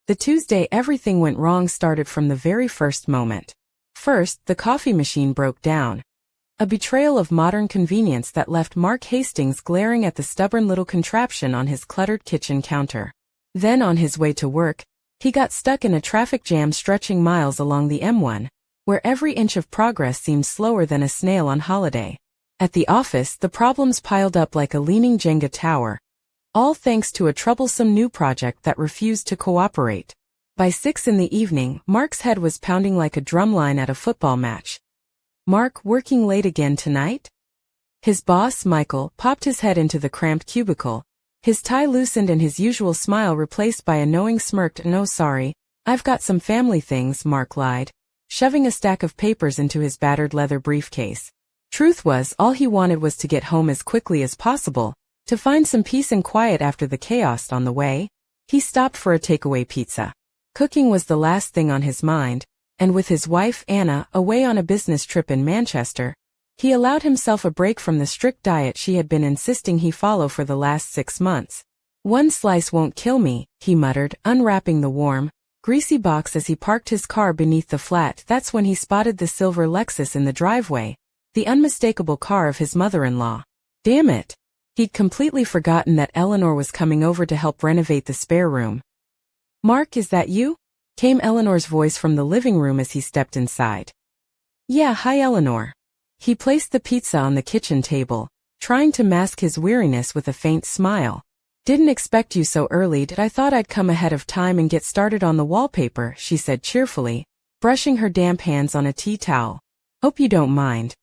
The Tuesday everything went wrong started from the very first moment. First, the coffee machine broke down. A betrayal of modern convenience that left Mark Hastings glaring at the stubborn little contraption on his cluttered kitchen counter. Then on his way to work, he got stuck in a traffic jam stretching miles along the M1, where every inch of progress seemed slower than a snail on holiday. At the office, the problems piled up like a leaning Jenga tower, all thanks to a troublesome new project that refused to cooperate. By 6 in the evening, Mark's head was pounding like a drumline at a football match. "Mark, working late again tonight?" His boss, Michael, popped his head into the cramped cubicle, his tie loosened and his usual smile replaced by a knowing smirk. "No, sorry, I've got some family things," Mark lied, shoving a stack of papers into his battered leather briefcase. Truth was, all he wanted was to get home as quickly as possible, to find some peace and quiet after the chaos on the way. He stopped for a takeaway pizza. Cooking was the last thing on his mind, and with his wife, Anna, away on a business trip in Manchester, he allowed himself a break from the strict diet she had been insisting he follow for the last 6 months. "One slice won't kill me," he muttered, unwrapping the warm, greasy box as he parked his car beneath the flat. That's when he spotted the silver Lexus in the driveway, the unmistakable car of his mother-in-law. Damn it! He'd completely forgotten that Eleanor was coming over to help renovate the spare room. "Mark, is that you?" came Eleanor's voice from the living room as he stepped inside. "Yeah, hi Eleanor." He placed the pizza on the kitchen table, trying to mask his weariness with a faint smile. "Didn't expect you so early. I thought I'd come ahead of time and get started on the wallpaper," she said cheerfully, brushing her damp hands on a tea towel. "Hope you don't mind."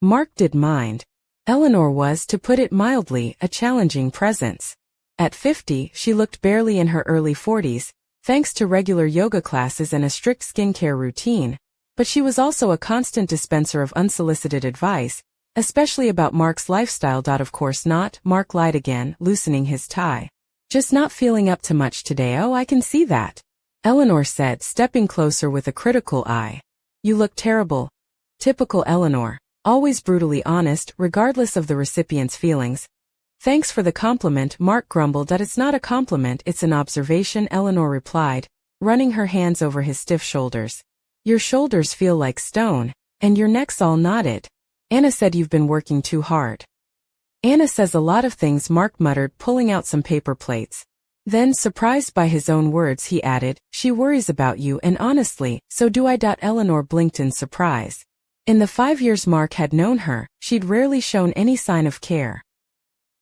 Mark did mind. Eleanor was, to put it mildly, a challenging presence. At 50, she looked barely in her early 40s, thanks to regular yoga classes and a strict skincare routine, but she was also a constant dispenser of unsolicited advice, especially about Mark's lifestyle. "Of course not," Mark lied again, loosening his tie. "Just not feeling up to much today." "Oh, I can see that," Eleanor said, stepping closer with a critical eye. "You look terrible." Typical Eleanor. Always brutally honest, regardless of the recipient's feelings. "Thanks for the compliment," Mark grumbled. "It's not a compliment, it's an observation," Eleanor replied, running her hands over his stiff shoulders. "Your shoulders feel like stone, and your neck's all knotted. Anna said you've been working too hard." "Anna says a lot of things," Mark muttered, pulling out some paper plates. Then, surprised by his own words, he added, "She worries about you, and honestly, so do I." Eleanor blinked in surprise. In the 5 years Mark had known her, she'd rarely shown any sign of care.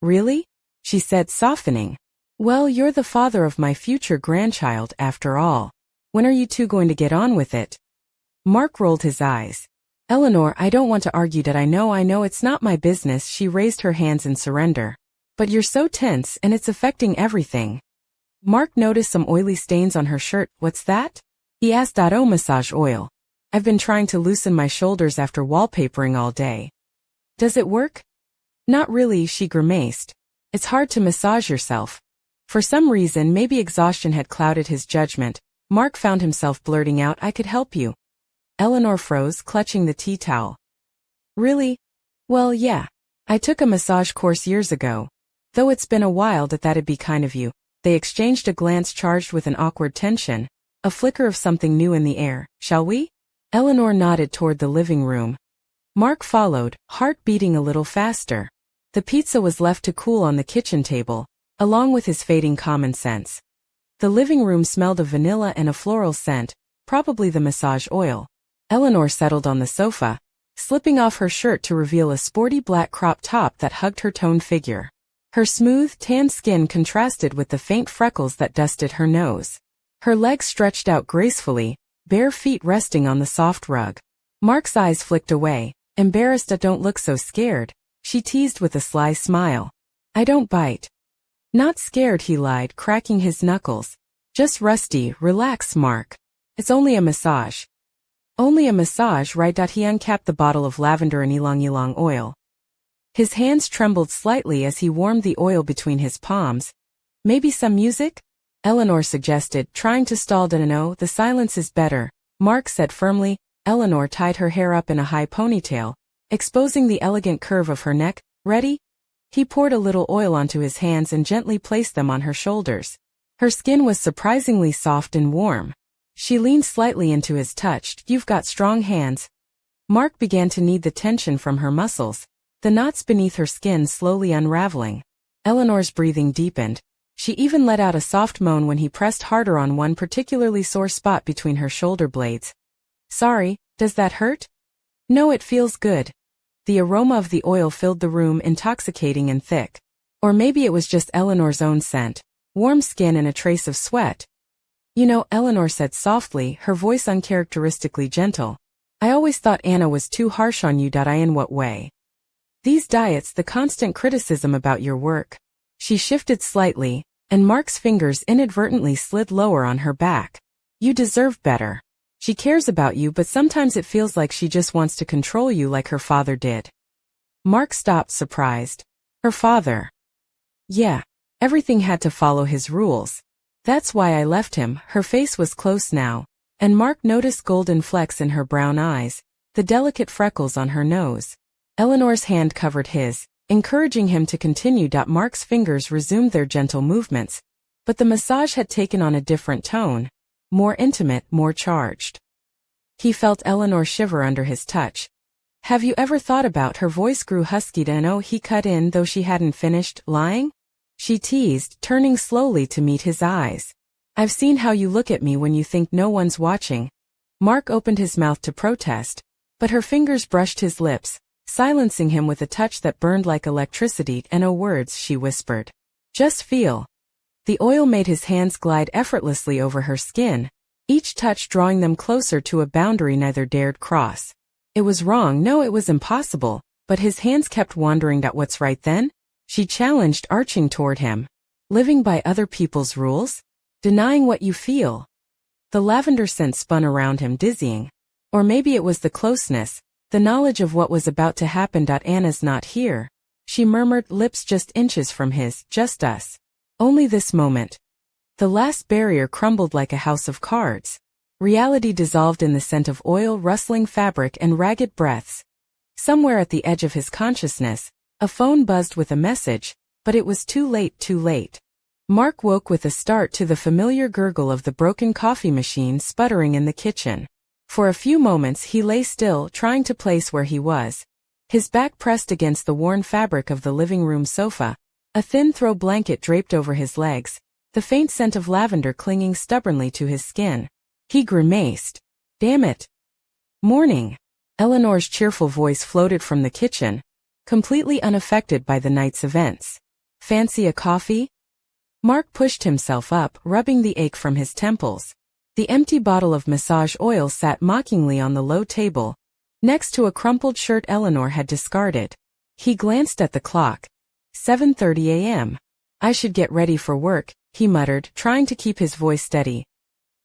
"Really?" she said, softening. "Well, you're the father of my future grandchild, after all. When are you two going to get on with it?" Mark rolled his eyes. "Eleanor, I don't want to argue. I know it's not my business." She raised her hands in surrender. "But you're so tense, and it's affecting everything." Mark noticed some oily stains on her shirt. "What's that?" he asked. "Oh, massage oil. I've been trying to loosen my shoulders after wallpapering all day." "Does it work?" "Not really," she grimaced. "It's hard to massage yourself." For some reason, maybe exhaustion had clouded his judgment, Mark found himself blurting out, "I could help you." Eleanor froze, clutching the tea towel. "Really?" "Well, yeah. I took a massage course years ago. Though it's been a while. That'd be kind of you." They exchanged a glance charged with an awkward tension, a flicker of something new in the air. "Shall we?" Eleanor nodded toward the living room. Mark followed, heart beating a little faster. The pizza was left to cool on the kitchen table, along with his fading common sense. The living room smelled of vanilla and a floral scent, probably the massage oil. Eleanor settled on the sofa, slipping off her shirt to reveal a sporty black crop top that hugged her toned figure. Her smooth, tan skin contrasted with the faint freckles that dusted her nose. Her legs stretched out gracefully, bare feet resting on the soft rug. Mark's eyes flicked away. "Embarrassed? Don't look so scared," she teased with a sly smile. "I don't bite." "Not scared," he lied, cracking his knuckles. "Just rusty." "Relax, Mark. It's only a massage." "Only a massage, right?" He uncapped the bottle of lavender and ylang-ylang oil. His hands trembled slightly as he warmed the oil between his palms. "Maybe some music?" Eleanor suggested, trying to stall. "No, the silence is better," Mark said firmly. Eleanor tied her hair up in a high ponytail, exposing the elegant curve of her neck. "Ready?" He poured a little oil onto his hands and gently placed them on her shoulders. Her skin was surprisingly soft and warm. She leaned slightly into his touch. "You've got strong hands." Mark began to knead the tension from her muscles, the knots beneath her skin slowly unraveling. Eleanor's breathing deepened. She even let out a soft moan when he pressed harder on one particularly sore spot between her shoulder blades. "Sorry, does that hurt?" "No, it feels good." The aroma of the oil filled the room, intoxicating and thick. Or maybe it was just Eleanor's own scent, warm skin and a trace of sweat. "You know," Eleanor said softly, her voice uncharacteristically gentle, "I always thought Anna was too harsh on you. In what way?" "These diets, the constant criticism about your work." She shifted slightly, and Mark's fingers inadvertently slid lower on her back. "You deserve better. She cares about you, but sometimes it feels like she just wants to control you like her father did." Mark stopped, surprised. Her father? Yeah, everything had to follow his rules. "That's why I left him." Her face was close now, and Mark noticed golden flecks in her brown eyes, the delicate freckles on her nose. Eleanor's hand covered his, encouraging him to continue. Mark's fingers resumed their gentle movements, but the massage had taken on a different tone, more intimate, more charged. He felt Eleanor shiver under his touch. "Have you ever thought about—" her voice grew husky. "No," he cut in, though she hadn't finished. "Lying?" she teased, turning slowly to meet his eyes. "I've seen how you look at me when you think no one's watching." Mark opened his mouth to protest, but her fingers brushed his lips, silencing him with a touch that burned like electricity. "No words," she whispered. "Just feel." The oil made his hands glide effortlessly over her skin, each touch drawing them closer to a boundary neither dared cross. It was wrong, no, it was impossible, but his hands kept wandering. "What's right then?" she challenged, arching toward him. "Living by other people's rules? Denying what you feel?" The lavender scent spun around him, dizzying. Or maybe it was the closeness, the knowledge of what was about to happen. "Anna's not here," she murmured, lips just inches from his. "Just us. Only this moment." The last barrier crumbled like a house of cards. Reality dissolved in the scent of oil, rustling fabric, and ragged breaths. Somewhere at the edge of his consciousness, a phone buzzed with a message, but it was too late, too late. Mark woke with a start to the familiar gurgle of the broken coffee machine sputtering in the kitchen. For a few moments he lay still, trying to place where he was. His back pressed against the worn fabric of the living room sofa, a thin throw blanket draped over his legs, the faint scent of lavender clinging stubbornly to his skin. He grimaced. "Damn it." "Morning." Eleanor's cheerful voice floated from the kitchen, completely unaffected by the night's events. "Fancy a coffee?" Mark pushed himself up, rubbing the ache from his temples. The empty bottle of massage oil sat mockingly on the low table, next to a crumpled shirt Eleanor had discarded. He glanced at the clock. 7:30 a.m. "I should get ready for work," he muttered, trying to keep his voice steady.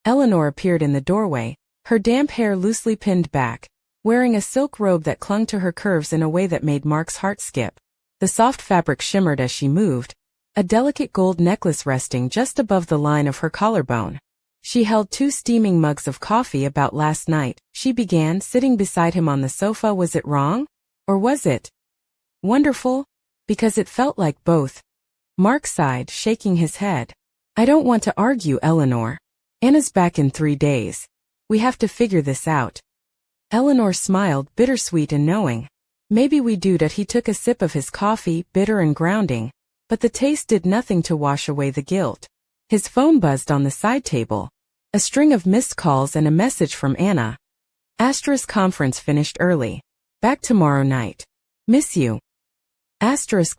Eleanor appeared in the doorway, her damp hair loosely pinned back, wearing a silk robe that clung to her curves in a way that made Mark's heart skip. The soft fabric shimmered as she moved, a delicate gold necklace resting just above the line of her collarbone. She held 2 steaming mugs of coffee. "About last night," she began, sitting beside him on the sofa. "Was it wrong? Or was it wonderful?" "Because it felt like both." Mark sighed, shaking his head. "I don't want to argue, Eleanor. Anna's back in 3 days. We have to figure this out." Eleanor smiled, bittersweet and knowing. "Maybe we do." He took a sip of his coffee, bitter and grounding, but the taste did nothing to wash away the guilt. His phone buzzed on the side table. A string of missed calls and a message from Anna. Conference finished early. Back tomorrow night. Miss you.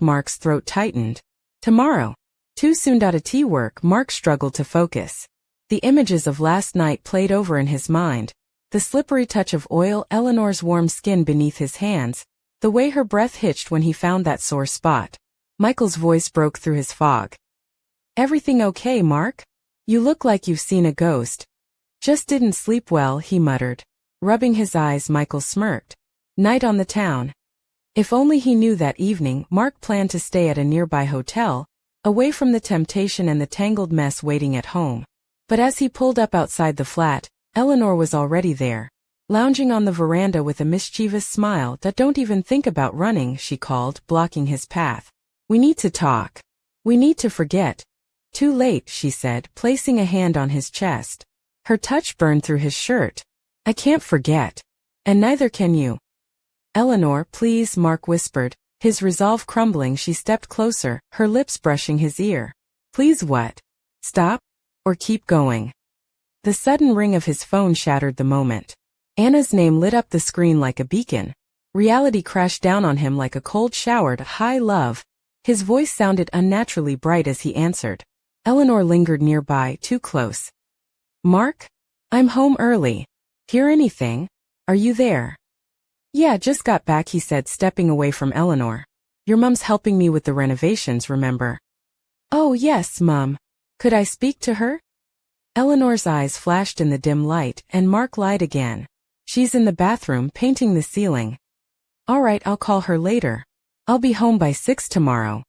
Mark's throat tightened. Tomorrow. Too soon. Tea work. Mark struggled to focus. The images of last night played over in his mind. The slippery touch of oil, Eleanor's warm skin beneath his hands, the way her breath hitched when he found that sore spot. Michael's voice broke through his fog. "Everything okay, Mark? You look like you've seen a ghost." "Just didn't sleep well," he muttered. Rubbing his eyes, Michael smirked. "Night on the town." If only he knew that evening, Mark planned to stay at a nearby hotel, away from the temptation and the tangled mess waiting at home. But as he pulled up outside the flat, Eleanor was already there, lounging on the veranda with a mischievous smile. "Don't even think about running," she called, blocking his path. "We need to talk. We need to forget." Too late, she said, placing a hand on his chest. Her touch burned through his shirt. I can't forget. And neither can you. Eleanor, please, Mark whispered. His resolve crumbling, she stepped closer, her lips brushing his ear. Please what? Stop? Or keep going? The sudden ring of his phone shattered the moment. Anna's name lit up the screen like a beacon. Reality crashed down on him like a cold shower. Hi, love. His voice sounded unnaturally bright as he answered. Eleanor lingered nearby, too close. Mark? I'm home early. Hear anything? Are you there? Yeah, just got back, he said, stepping away from Eleanor. Your mom's helping me with the renovations, remember? Oh, yes, Mum. Could I speak to her? Eleanor's eyes flashed in the dim light, and Mark lied again. She's in the bathroom painting the ceiling. All right, I'll call her later. I'll be home by 6 tomorrow.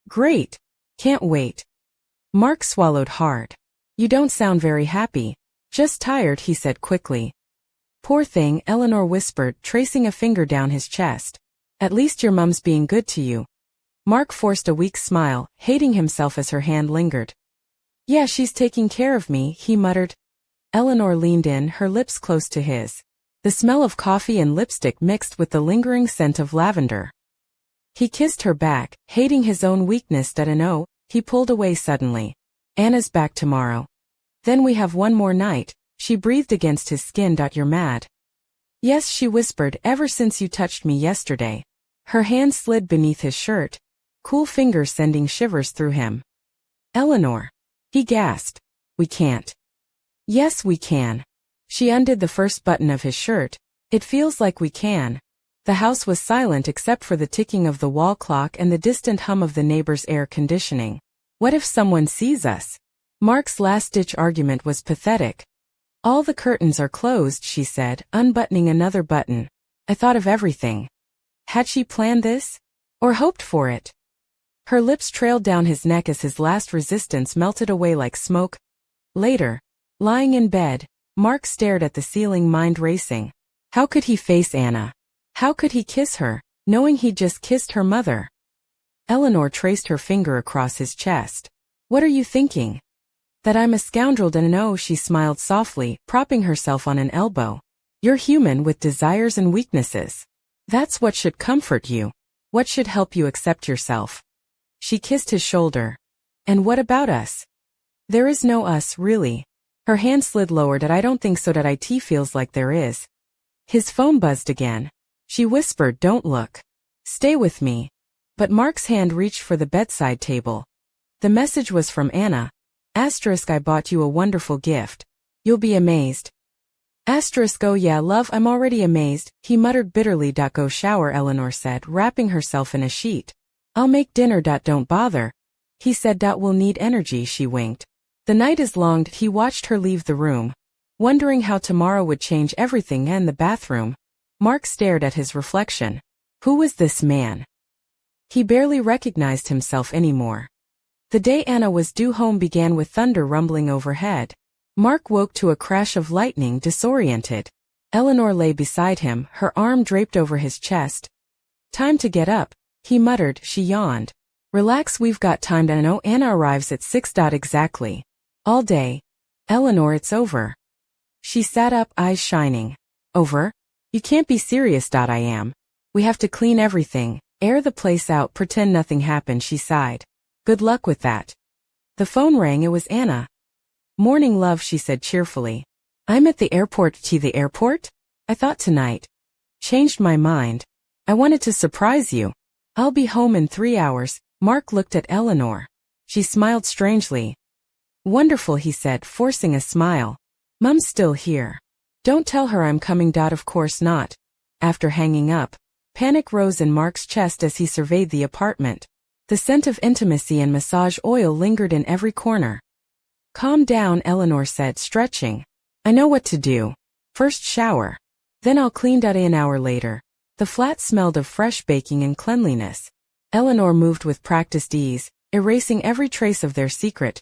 Great. Can't wait. Mark swallowed hard. You don't sound very happy. Just tired, he said quickly. Poor thing, Eleanor whispered, tracing a finger down his chest. At least your mum's being good to you. Mark forced a weak smile, hating himself as her hand lingered. Yeah, she's taking care of me, he muttered. Eleanor leaned in, her lips close to his. The smell of coffee and lipstick mixed with the lingering scent of lavender. He kissed her back, hating his own weakness. No, he pulled away suddenly. Anna's back tomorrow. Then we have one more night. She breathed against his skin. You're mad. Yes, she whispered, ever since you touched me yesterday. Her hand slid beneath his shirt, cool fingers sending shivers through him. Eleanor. He gasped. We can't. Yes, we can. She undid the first button of his shirt. It feels like we can. The house was silent except for the ticking of the wall clock and the distant hum of the neighbor's air conditioning. What if someone sees us? Mark's last-ditch argument was pathetic. All the curtains are closed, she said, unbuttoning another button. I thought of everything. Had she planned this? Or hoped for it? Her lips trailed down his neck as his last resistance melted away like smoke. Later, lying in bed, Mark stared at the ceiling, mind racing. How could he face Anna? How could he kiss her, knowing he'd just kissed her mother? Eleanor traced her finger across his chest. What are you thinking? That I'm a scoundrel? No, she smiled softly, propping herself on an elbow. You're human with desires and weaknesses. That's what should comfort you. What should help you accept yourself. She kissed his shoulder. And what about us? There is no us, really. Her hand slid lower. I don't think so. It feels like there is. His phone buzzed again. She whispered, don't look. Stay with me. But Mark's hand reached for the bedside table. The message was from Anna. Asterisk, I bought you a wonderful gift. You'll be amazed. Asterisk, oh yeah, love, I'm already amazed, he muttered bitterly. Go shower, Eleanor said, wrapping herself in a sheet. I'll make dinner. Don't bother. He said. We'll need energy, she winked. The night is long. He watched her leave the room, wondering how tomorrow would change everything. And the bathroom. Mark stared at his reflection. Who was this man? He barely recognized himself anymore. The day Anna was due home began with thunder rumbling overhead. Mark woke to a crash of lightning, disoriented. Eleanor lay beside him, her arm draped over his chest. Time to get up, he muttered. She yawned. Relax, we've got time. No, Anna arrives at 6. Exactly. All day. Eleanor, it's over. She sat up, eyes shining. Over? You can't be serious. I am. We have to clean everything, air the place out, pretend nothing happened, she sighed. Good luck with that. The phone rang. It was Anna. Morning, love, she said cheerfully. I'm at the airport. The airport? I thought tonight. Changed my mind. I wanted to surprise you. I'll be home in 3 hours. Mark looked at Eleanor. She smiled strangely. Wonderful, he said, forcing a smile. Mum's still here. Don't tell her I'm coming. Of course not. After hanging up, panic rose in Mark's chest as he surveyed the apartment. The scent of intimacy and massage oil lingered in every corner. Calm down, Eleanor said, stretching. I know what to do. First shower. Then I'll clean. An hour later. The flat smelled of fresh baking and cleanliness. Eleanor moved with practiced ease, erasing every trace of their secret.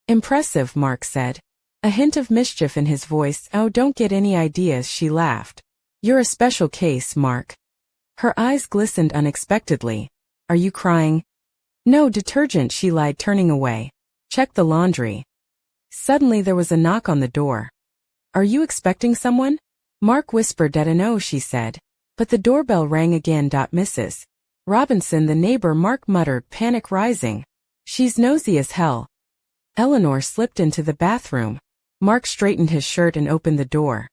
Impressive, Mark said. A hint of mischief in his voice. Oh, don't get any ideas, she laughed. You're a special case, Mark. Her eyes glistened unexpectedly. Are you crying? No, detergent, she lied, turning away. Check the laundry. Suddenly there was a knock on the door. Are you expecting someone? Mark whispered that no, she said. But the doorbell rang again. Mrs. Robinson, the neighbor, Mark muttered, panic rising. She's nosy as hell. Eleanor slipped into the bathroom. Mark straightened his shirt and opened the door.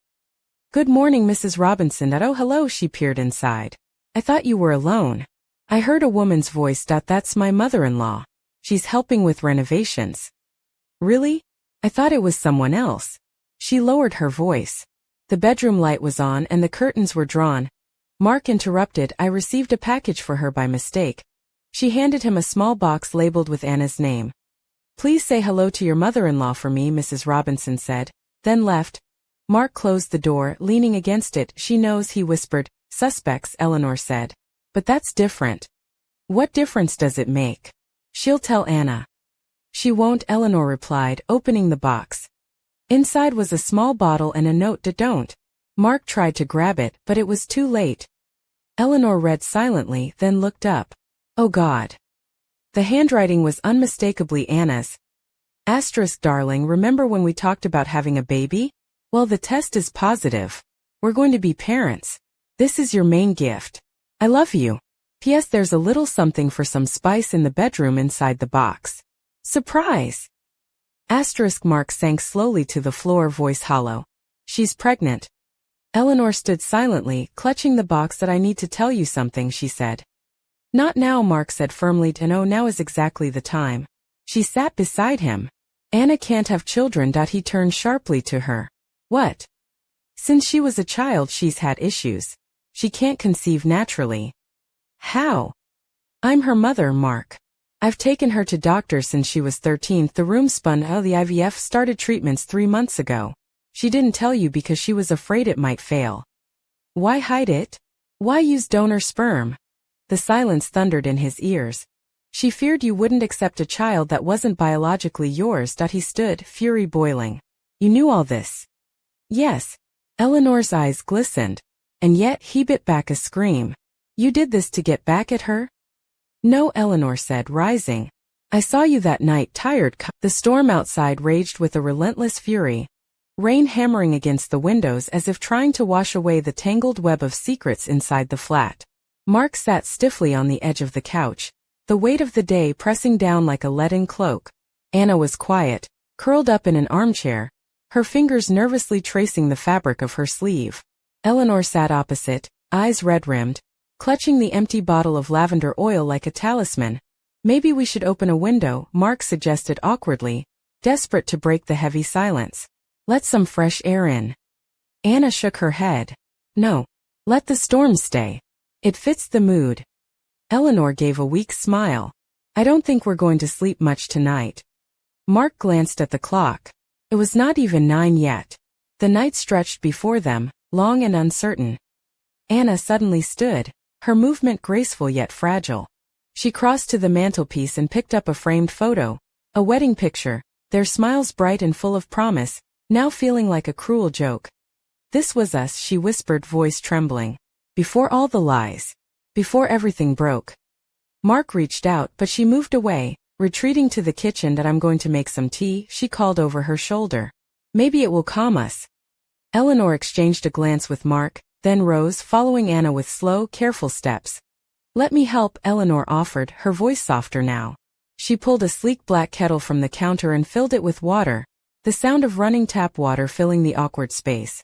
Good morning, Mrs. Robinson. Oh, hello, she peered inside. I thought you were alone. I heard a woman's voice. That's my mother-in-law. She's helping with renovations. Really? I thought it was someone else. She lowered her voice. The bedroom light was on and the curtains were drawn. Mark interrupted. I received a package for her by mistake. She handed him a small box labeled with Anna's name. Please say hello to your mother-in-law for me, Mrs. Robinson said, then left. Mark closed the door, leaning against it. She knows, he whispered. Suspects, Eleanor said. But that's different. What difference does it make? She'll tell Anna. She won't, Eleanor replied, opening the box. Inside was a small bottle and a note. Don't. Mark tried to grab it, but it was too late. Eleanor read silently, then looked up. Oh God. The handwriting was unmistakably Anna's. Darling, remember when we talked about having a baby? Well, the test is positive. We're going to be parents. This is your main gift. I love you. P.S. There's a little something for some spice in the bedroom inside the box. Surprise! Mark sank slowly to the floor, voice hollow. She's pregnant. Eleanor stood silently, clutching the box. I need to tell you something, she said. Not now, Mark said firmly. No, now is exactly the time. She sat beside him. Anna can't have children. He turned sharply to her. What? Since she was a child she's had issues. She can't conceive naturally. How? I'm her mother, Mark. I've taken her to doctors since she was 13. The room spun. The IVF started treatments 3 months ago. She didn't tell you because she was afraid it might fail. Why hide it? Why use donor sperm? The silence thundered in his ears. She feared you wouldn't accept a child that wasn't biologically yours. He stood, fury boiling. You knew all this? Yes. Eleanor's eyes glistened. And yet he bit back a scream. You did this to get back at her? No, Eleanor said, rising. I saw you that night, tired. The storm outside raged with a relentless fury. Rain hammering against the windows as if trying to wash away the tangled web of secrets inside the flat. Mark sat stiffly on the edge of the couch, the weight of the day pressing down like a leaden cloak. Anna was quiet, curled up in an armchair, her fingers nervously tracing the fabric of her sleeve. Eleanor sat opposite, eyes red-rimmed, clutching the empty bottle of lavender oil like a talisman. Maybe we should open a window, Mark suggested awkwardly, desperate to break the heavy silence. Let some fresh air in. Anna shook her head. No. Let the storm stay. It fits the mood. Eleanor gave a weak smile. I don't think we're going to sleep much tonight. Mark glanced at the clock. It was not even 9 yet. The night stretched before them, long and uncertain. Anna suddenly stood, her movement graceful yet fragile. She crossed to the mantelpiece and picked up a framed photo, a wedding picture, their smiles bright and full of promise, now feeling like a cruel joke. This was us, she whispered, voice trembling. Before all the lies. Before everything broke. Mark reached out, but she moved away, retreating to the kitchen. I'm going to make some tea, she called over her shoulder. Maybe it will calm us. Eleanor exchanged a glance with Mark, then rose, following Anna with slow, careful steps. Let me help, Eleanor offered, her voice softer now. She pulled a sleek black kettle from the counter and filled it with water, the sound of running tap water filling the awkward space.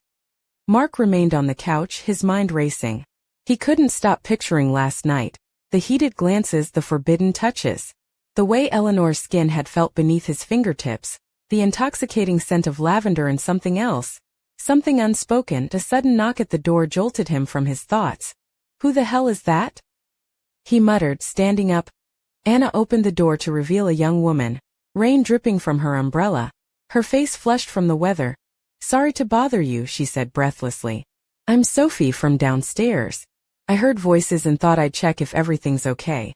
Mark remained on the couch, his mind racing. He couldn't stop picturing last night, the heated glances, the forbidden touches. The way Eleanor's skin had felt beneath his fingertips, the intoxicating scent of lavender and something else. Something unspoken. A sudden knock at the door jolted him from his thoughts. Who the hell is that? He muttered, standing up. Anna opened the door to reveal a young woman, rain dripping from her umbrella, her face flushed from the weather. Sorry to bother you, she said breathlessly. I'm Sophie from downstairs. I heard voices and thought I'd check if everything's okay.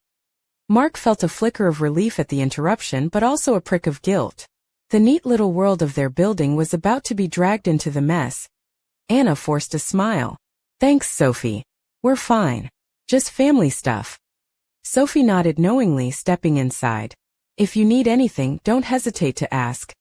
Mark felt a flicker of relief at the interruption, but also a prick of guilt. The neat little world of their building was about to be dragged into the mess. Anna forced a smile. Thanks, Sophie. We're fine. Just family stuff. Sophie nodded knowingly, stepping inside. If you need anything, don't hesitate to ask.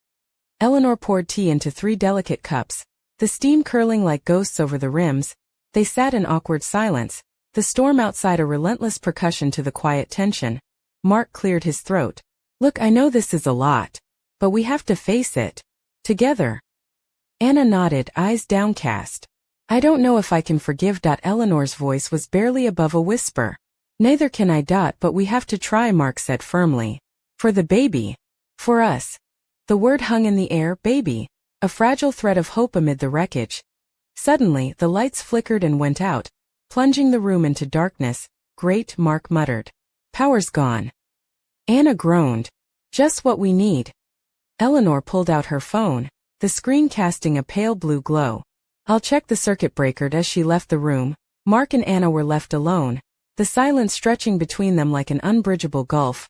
Eleanor poured tea into 3 delicate cups, the steam curling like ghosts over the rims. They sat in awkward silence, the storm outside a relentless percussion to the quiet tension. Mark cleared his throat. Look, I know this is a lot, but we have to face it. Together. Anna nodded, eyes downcast. I don't know if I can forgive. Eleanor's voice was barely above a whisper. Neither can I. But we have to try, Mark said firmly. For the baby. For us. The word hung in the air, baby. A fragile thread of hope amid the wreckage. Suddenly, the lights flickered and went out, plunging the room into darkness. Great, Mark muttered. Power's gone. Anna groaned. Just what we need. Eleanor pulled out her phone, the screen casting a pale blue glow. I'll check the circuit breaker. As she left the room, Mark and Anna were left alone, the silence stretching between them like an unbridgeable gulf.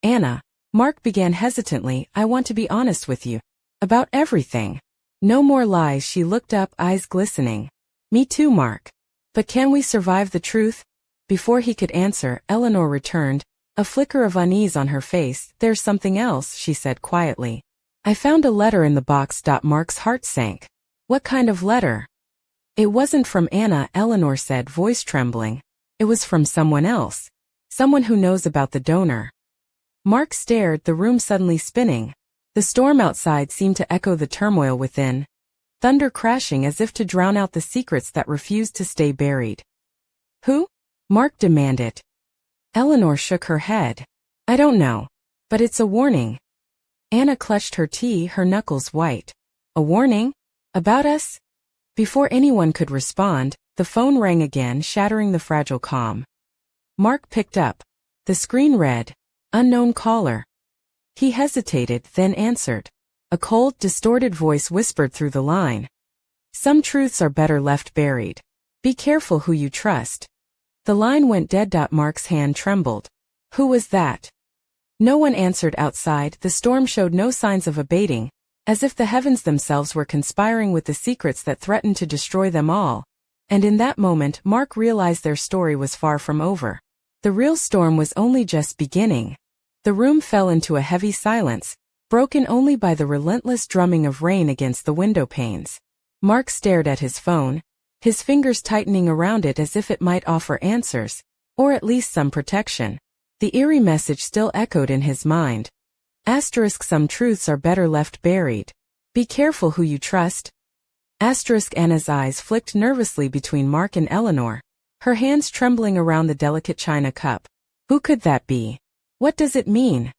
Anna, Mark began hesitantly, I want to be honest with you. About everything. No more lies. She looked up, eyes glistening. Me too, Mark. But can we survive the truth? Before he could answer, Eleanor returned, a flicker of unease on her face. There's something else, she said quietly. I found a letter in the box. Mark's heart sank. What kind of letter? It wasn't from Anna, Eleanor said, voice trembling. It was from someone else. Someone who knows about the donor. Mark stared, the room suddenly spinning. The storm outside seemed to echo the turmoil within. Thunder crashing as if to drown out the secrets that refused to stay buried. Who? Mark demanded. Eleanor shook her head. I don't know. But it's a warning. Anna clutched her tea, her knuckles white. A warning? About us? Before anyone could respond, the phone rang again, shattering the fragile calm. Mark picked up. The screen read, unknown caller. He hesitated, then answered. A cold, distorted voice whispered through the line. Some truths are better left buried. Be careful who you trust. The line went dead. Mark's hand trembled. Who was that? No one answered outside. The storm showed no signs of abating, as if the heavens themselves were conspiring with the secrets that threatened to destroy them all. And in that moment, Mark realized their story was far from over. The real storm was only just beginning. The room fell into a heavy silence, broken only by the relentless drumming of rain against the window panes. Mark stared at his phone, his fingers tightening around it as if it might offer answers, or at least some protection. The eerie message still echoed in his mind. Some truths are better left buried. Be careful who you trust. Anna's eyes flicked nervously between Mark and Eleanor, her hands trembling around the delicate china cup. Who could that be? What does it mean?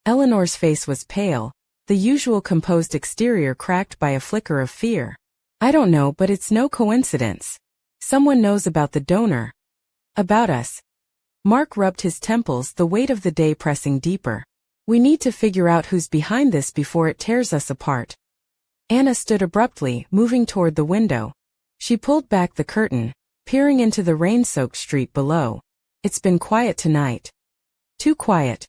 Eleanor's face was pale, the usual composed exterior cracked by a flicker of fear. I don't know, but it's no coincidence. Someone knows about the donor. About us. Mark rubbed his temples, the weight of the day pressing deeper. We need to figure out who's behind this before it tears us apart. Anna stood abruptly, moving toward the window. She pulled back the curtain, peering into the rain-soaked street below. It's been quiet tonight. Too quiet.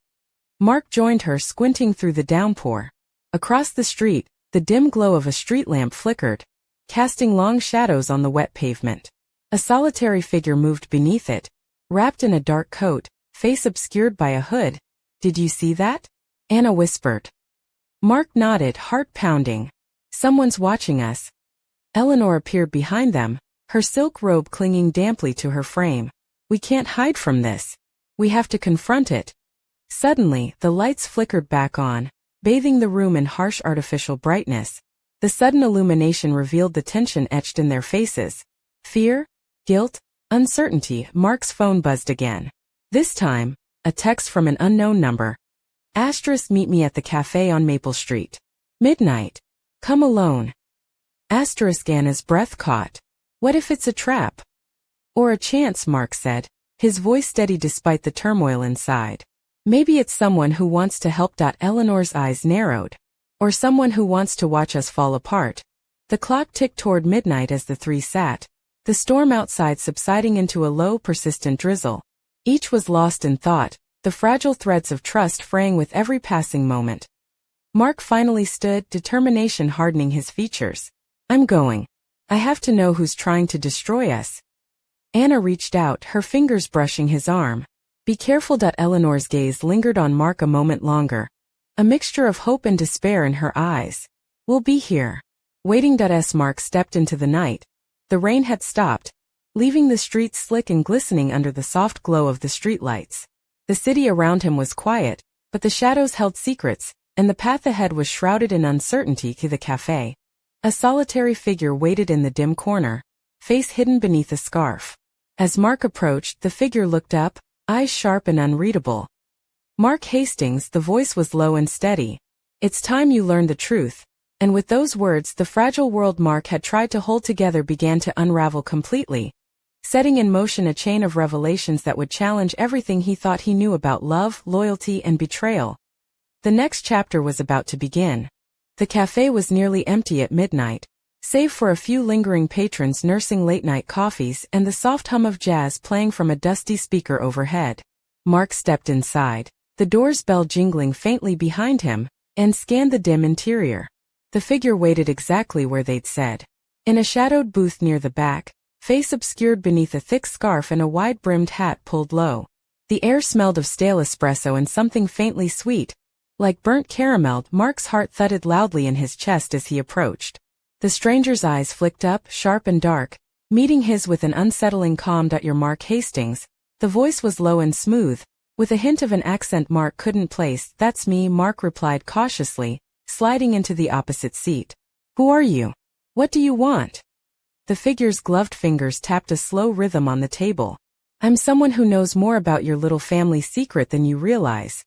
Mark joined her, squinting through the downpour. Across the street, the dim glow of a street lamp flickered, casting long shadows on the wet pavement. A solitary figure moved beneath it, wrapped in a dark coat, face obscured by a hood. Did you see that? Anna whispered. Mark nodded, heart pounding. Someone's watching us. Eleanor appeared behind them, her silk robe clinging damply to her frame. We can't hide from this. We have to confront it. Suddenly, the lights flickered back on, bathing the room in harsh artificial brightness. The sudden illumination revealed the tension etched in their faces. Fear, guilt, uncertainty. Mark's phone buzzed again. This time, a text from an unknown number. Meet me at the cafe on Maple Street. Midnight. Come alone. Anna's breath caught. What if it's a trap? Or a chance, Mark said, his voice steady despite the turmoil inside. Maybe it's someone who wants to help. Eleanor's eyes narrowed. Or someone who wants to watch us fall apart. The clock ticked toward midnight as the three sat, the storm outside subsiding into a low, persistent drizzle. Each was lost in thought, the fragile threads of trust fraying with every passing moment. Mark finally stood, determination hardening his features. I'm going. I have to know who's trying to destroy us. Anna reached out, her fingers brushing his arm. Be careful. Eleanor's gaze lingered on Mark a moment longer, a mixture of hope and despair in her eyes. We'll be here. Waiting. As Mark stepped into the night, the rain had stopped, leaving the streets slick and glistening under the soft glow of the streetlights. The city around him was quiet, but the shadows held secrets, and the path ahead was shrouded in uncertainty. To the cafe. A solitary figure waited in the dim corner, face hidden beneath a scarf. As Mark approached, the figure looked up, eyes sharp and unreadable. Mark Hastings. The voice was low and steady. It's time you learned the truth. And with those words, the fragile world Mark had tried to hold together began to unravel completely, setting in motion a chain of revelations that would challenge everything he thought he knew about love, loyalty, and betrayal. The next chapter was about to begin. The cafe was nearly empty at midnight, save for a few lingering patrons nursing late-night coffees and the soft hum of jazz playing from a dusty speaker overhead. Mark stepped inside, the door's bell jingling faintly behind him, and scanned the dim interior. The figure waited exactly where they'd said. In a shadowed booth near the back, face obscured beneath a thick scarf and a wide-brimmed hat pulled low. The air smelled of stale espresso and something faintly sweet, like burnt caramel. Mark's heart thudded loudly in his chest as he approached. The stranger's eyes flicked up, sharp and dark, meeting his with an unsettling calm. You're Mark Hastings. The voice was low and smooth, with a hint of an accent Mark couldn't place. That's me, Mark replied cautiously, sliding into the opposite seat. Who are you? What do you want? The figure's gloved fingers tapped a slow rhythm on the table. I'm someone who knows more about your little family secret than you realize.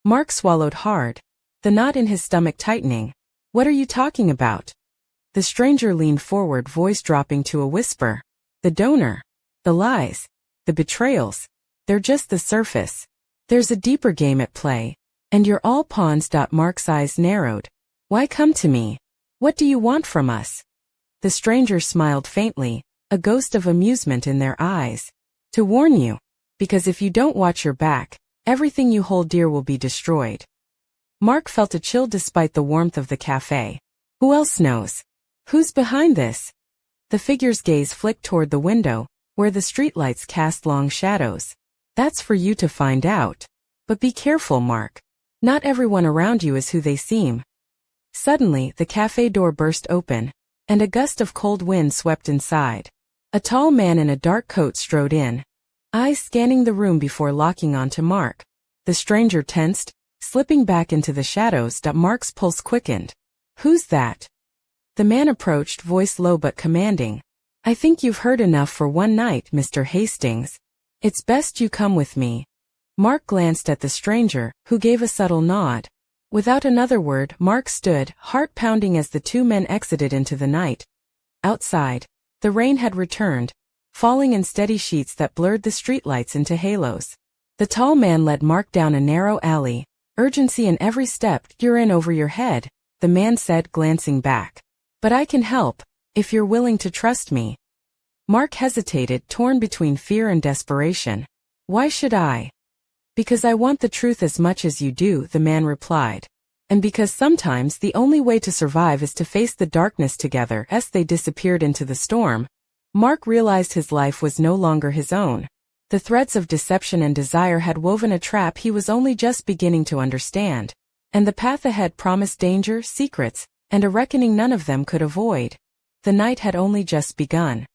Mark swallowed hard, the knot in his stomach tightening. What are you talking about? The stranger leaned forward, voice dropping to a whisper. The donor. The lies. The betrayals. They're just the surface. There's a deeper game at play. And you're all pawns. Mark's eyes narrowed. Why come to me? What do you want from us? The stranger smiled faintly, a ghost of amusement in their eyes. To warn you. Because if you don't watch your back, everything you hold dear will be destroyed. Mark felt a chill despite the warmth of the cafe. Who else knows? Who's behind this? The figure's gaze flicked toward the window, where the streetlights cast long shadows. That's for you to find out. But be careful, Mark. Not everyone around you is who they seem. Suddenly, the cafe door burst open, and a gust of cold wind swept inside. A tall man in a dark coat strode in, eyes scanning the room before locking onto Mark. The stranger tensed, slipping back into the shadows. Mark's pulse quickened. Who's that? The man approached, voice low but commanding. I think you've heard enough for one night, Mr. Hastings. It's best you come with me. Mark glanced at the stranger, who gave a subtle nod. Without another word, Mark stood, heart pounding as the two men exited into the night. Outside, the rain had returned, falling in steady sheets that blurred the streetlights into halos. The tall man led Mark down a narrow alley, urgency in every step. You're in over your head, the man said, glancing back. But I can help, if you're willing to trust me. Mark hesitated, torn between fear and desperation. Why should I? Because I want the truth as much as you do, the man replied. And because sometimes the only way to survive is to face the darkness together. As they disappeared into the storm, Mark realized his life was no longer his own. The threads of deception and desire had woven a trap he was only just beginning to understand. And the path ahead promised danger, secrets, and a reckoning none of them could avoid. The night had only just begun.